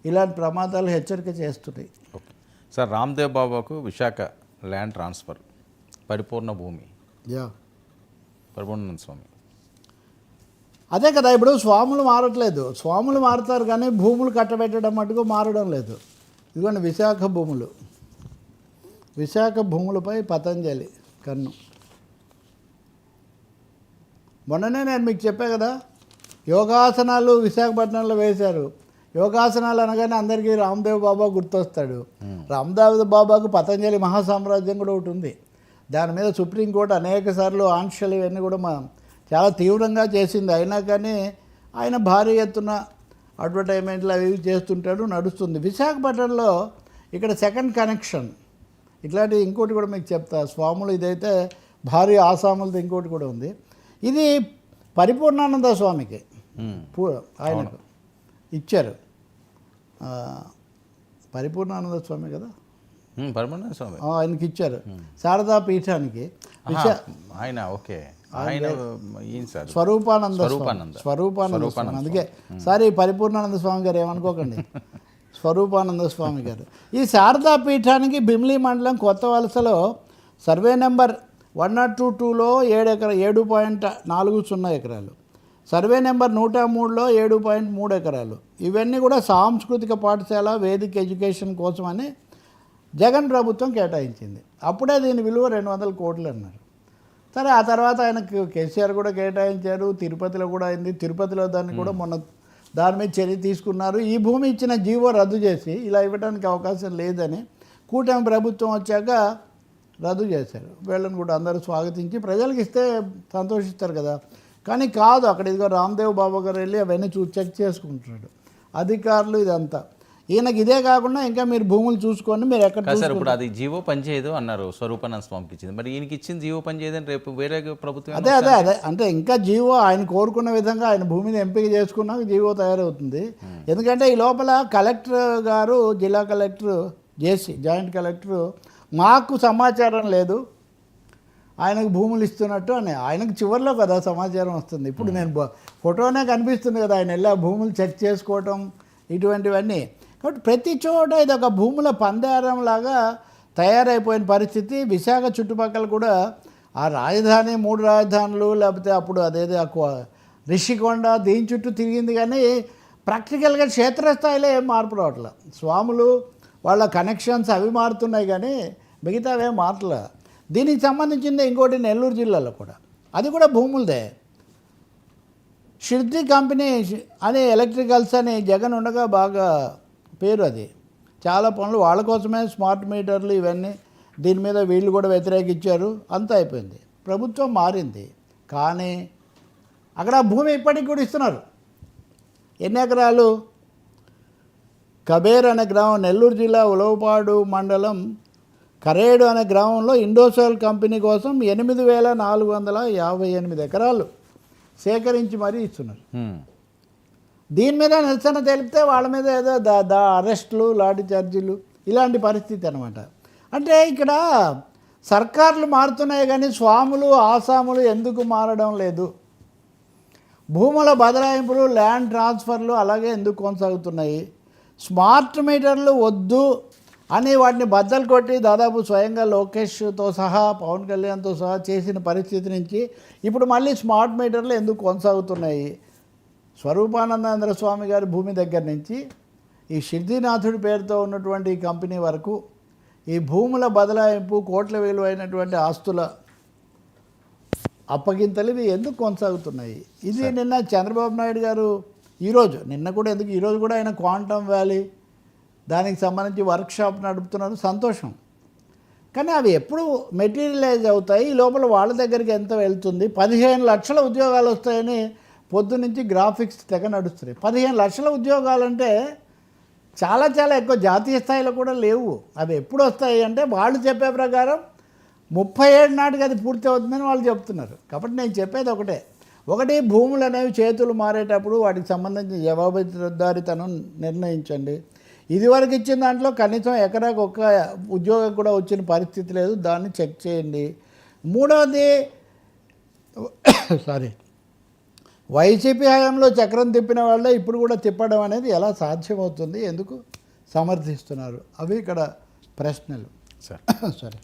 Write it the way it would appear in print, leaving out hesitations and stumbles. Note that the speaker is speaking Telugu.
ఇలాంటి ప్రమాదాలు హెచ్చరిక చేస్తున్నాయి. ఓకే సార్, రామ్దేవ్ బాబాకు విశాఖ ల్యాండ్ ట్రాన్స్ఫర్, పరిపూర్ణ భూమి, పరిపూర్ణానంద స్వామి. అదే కదా, ఇప్పుడు స్వాములు మారట్లేదు, స్వాములు మారుతారు కానీ భూములు కట్టబెట్టడం మటుకు మారడం లేదు. ఇదిగోండి విశాఖ భూములు, విశాఖ భూములపై పతంజలి కన్ను. మొన్ననే నేను మీకు చెప్పా కదా, యోగాసనాలు విశాఖపట్నంలో వేశారు. యోగాసనాలు అనగానే అందరికీ రామ్దేవ్ బాబా గుర్తొస్తాడు. రామ్దేవ్ బాబాకు పతంజలి మహాసామ్రాజ్యం కూడా ఒకటి ఉంది. దాని మీద సుప్రీంకోర్టు అనేక సార్లు ఆంక్షలు ఇవన్నీ కూడా చాలా తీవ్రంగా చేసింది. అయినా కానీ ఆయన భారీ ఎత్తున అడ్వర్టైజ్మెంట్లు అవి చేస్తుంటాడు, నడుస్తుంది. విశాఖపట్నంలో ఇక్కడ సెకండ్ కనెక్షన్ ఇట్లాంటి ఇంకోటి కూడా మీకు చెప్తా. స్వాములు ఇదైతే భారీ ఆసాములది ఇంకోటి కూడా ఉంది. ఇది పరిపూర్ణానంద స్వామికి ఆయనకు ఇచ్చారు. పరిపూర్ణానంద స్వామి కదా, పరిపూర్ణానంద స్వామి ఆయనకి ఇచ్చారు. శారదా పీఠానికి ఆయన ఓకే స్వరూపానంద స్వామి. అందుకే సారీ పరిపూర్ణానంద స్వామి గారు ఏమనుకోకండి, స్వరూపానంద స్వామి గారు. ఈ శారదా పీఠానికి భీమిలి మండలం కొత్త వలసలో సర్వే నెంబర్ 102లో 7.40 ఎకరాలు, సర్వే నెంబర్ 103లో 7.3 ఎకరాలు. ఇవన్నీ కూడా సాంస్కృతిక పాఠశాల వేదిక ఎడ్యుకేషన్ కోసమని జగన్ ప్రభుత్వం కేటాయించింది. అప్పుడే దీని విలువ 200 కోట్లు అన్నారు. సరే, ఆ తర్వాత ఆయనకు కేసీఆర్ కూడా కేటాయించారు. తిరుపతిలో కూడా అయింది. తిరుపతిలో దాన్ని కూడా మొన్న దాని మీద చర్య తీసుకున్నారు. ఈ భూమి ఇచ్చిన జీవో రద్దు చేసి ఇలా ఇవ్వడానికి అవకాశం లేదని కూటమి ప్రభుత్వం వచ్చాక రద్దు చేశారు. వీళ్ళని కూడా అందరూ స్వాగతించి ప్రజలకు ఇస్తే సంతోషిస్తారు కదా. కానీ కాదు, అక్కడ ఇదిగో రామ్దేవ్ బాబా గారు వెళ్ళి అవన్నీ చెక్ చేసుకుంటున్నాడు అధికారులు. ఇదంతా ఈయనకి ఇదే కాకుండా ఇంకా మీరు భూములు చూసుకోండి, మీరు ఎక్కడ సార్ ఇప్పుడు అది జీవో పనిచేయదు అన్నారు, స్వరూపానంద స్వామికి ఇచ్చింది. మరి ఈయనకి ఇచ్చిన జీవో పనిచేయదని రేపు వేరే ప్రభుత్వం అదే అంటే ఇంకా జీవో ఆయన కోరుకున్న విధంగా ఆయన భూమిని ఎంపిక చేసుకున్నాక జీవో తయారవుతుంది. ఎందుకంటే ఈ లోపల కలెక్టర్ గారు, జిల్లా కలెక్టర్ జేసీ జాయింట్ కలెక్టర్ మాకు సమాచారం లేదు ఆయనకు భూములు ఇస్తున్నట్టు అని. ఆయనకు చివరిలో కదా సమాచారం వస్తుంది. ఇప్పుడు నేను ఫోటోనే కనిపిస్తుంది కదా ఆయన వెళ్ళి భూములు చెక్ చేసుకోవటం ఇటువంటివన్నీ. కాబట్టి ప్రతి చోట ఇది ఒక భూముల పందేరంలాగా తయారైపోయిన పరిస్థితి. విశాఖ చుట్టుపక్కల కూడా ఆ రాజధాని 3 రాజధానులు లేకపోతే అప్పుడు అదేదో రిషికొండ దీని చుట్టూ తిరిగింది కానీ ప్రాక్టికల్గా క్షేత్రస్థాయిలో ఏం మార్పు రావట్లేదు. స్వాములు వాళ్ళ కనెక్షన్స్ అవి మారుతున్నాయి కానీ మిగతావేం మారట్లే. దీనికి సంబంధించింది ఇంకోటి నెల్లూరు జిల్లాలో కూడా, అది కూడా భూములదే. షిర్ది కంపెనీ అని ఎలక్ట్రికల్స్ అని జగన్ ఉండగా బాగా పేరు. అది చాలా పనులు వాళ్ళ కోసమే, స్మార్ట్ మీటర్లు ఇవన్నీ. దీని మీద వీళ్ళు కూడా వ్యతిరేకించారు. అంతా అయిపోయింది, ప్రభుత్వం మారింది. కానీ అక్కడ భూమి ఇప్పటికి కూడా ఇస్తున్నారు. ఎన్ని ఎకరాలు? కబేర్ అనే గ్రామం, నెల్లూరు జిల్లా ఉలవపాడు మండలం కరేడు అనే గ్రామంలో ఇండోసోల్ కంపెనీ కోసం 8,458 ఎకరాలు సేకరించి మరీ ఇస్తున్నారు. దీని మీద నిరసన తెలిపితే వాళ్ళ మీద ఏదో అరెస్టులు, లాఠీ చార్జీలు ఇలాంటి పరిస్థితి అనమాట. అంటే ఇక్కడ సర్కార్లు మారుతున్నాయి కానీ స్వాములు ఆసాములు ఎందుకు మారడం లేదు? భూముల బదలాయింపులు, ల్యాండ్ ట్రాన్స్ఫర్లు అలాగే ఎందుకు కొనసాగుతున్నాయి? స్మార్ట్ మీటర్లు వద్దు అని వాటిని బద్దలు కొట్టి దాదాపు స్వయంగా లోకేష్తో సహా పవన్ కళ్యాణ్తో సహా చేసిన పరిస్థితి నుంచి ఇప్పుడు మళ్ళీ స్మార్ట్ మీటర్లు ఎందుకు కొనసాగుతున్నాయి? స్వరూపానందేంద్ర స్వామి గారి భూమి దగ్గర నుంచి ఈ సిద్ధినాథుడి పేరుతో ఉన్నటువంటి ఈ కంపెనీ వరకు ఈ భూముల బదలాయింపు, కోట్ల విలువైనటువంటి ఆస్తుల అప్పగింతలు ఇవి ఎందుకు కొనసాగుతున్నాయి? ఇది నిన్న చంద్రబాబు నాయుడు గారు ఈరోజు కూడా ఆయన క్వాంటమ్ వ్యాలీ దానికి సంబంధించి వర్క్షాప్ నడుపుతున్నారు, సంతోషం. కానీ అవి ఎప్పుడు మెటీరియలైజ్ అవుతాయి? ఈ లోపల వాళ్ళ దగ్గరికి ఎంత వెళ్తుంది? 15 లక్షల ఉద్యోగాలు వస్తాయని పొద్దు నుంచి గ్రాఫిక్స్ తెగ నడుస్తున్నాయి. 15 లక్షల ఉద్యోగాలంటే చాలా చాలా ఎక్కువ, జాతీయ స్థాయిలో కూడా లేవు. అవి ఎప్పుడు వస్తాయి అంటే వాళ్ళు చెప్పే ప్రకారం 37 నాటికి అది పూర్తి అవుతుందని వాళ్ళు చెప్తున్నారు. కాబట్టి నేను చెప్పేది ఒకటి భూములు అనేవి చేతులు మారేటప్పుడు వాటికి సంబంధించిన జవాబుదారీతనం నిర్ణయించండి. ఇదివరకు ఇచ్చిన దాంట్లో కనీసం ఎకరాకు ఒక్క ఉద్యోగం కూడా వచ్చిన పరిస్థితి లేదు, దాన్ని చెక్ చేయండి. మూడవది వైసీపీ హయాంలో చక్రం తిప్పిన వాళ్ళే ఇప్పుడు కూడా తిప్పడం అనేది ఎలా సాధ్యమవుతుంది, ఎందుకు సమర్థిస్తున్నారు, అవి ఇక్కడ ప్రశ్నలు. సార్ సరే.